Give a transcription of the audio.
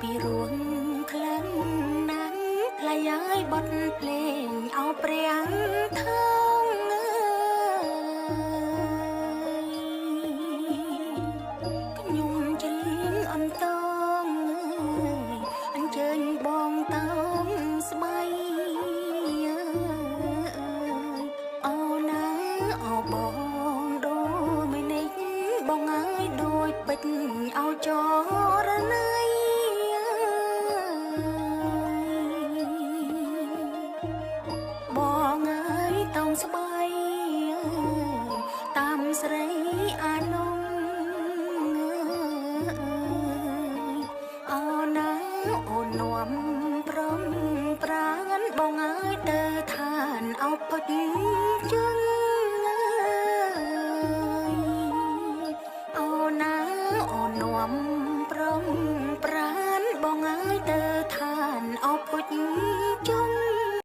ពីរួមខ្លាំងណាស់ថ្លៃឲ្យបទភ្លេងឲ្យព្រះថងខ្ញុំច្រៀងអន្តងអញ្ជើញបងតោងស្បៃអោណាអោបងដូមិននេះបងអើយដូចពេជ្រឲ្យចរណៃបងអើយតោងស្បៃតាមស្រីអានងអូនណាអូននាំព្រមប្រានបងអើយទៅឋានអោពុជជឹងអូនណាអូននាំព្រមប្រានបងអើយទៅឋានអោពុជ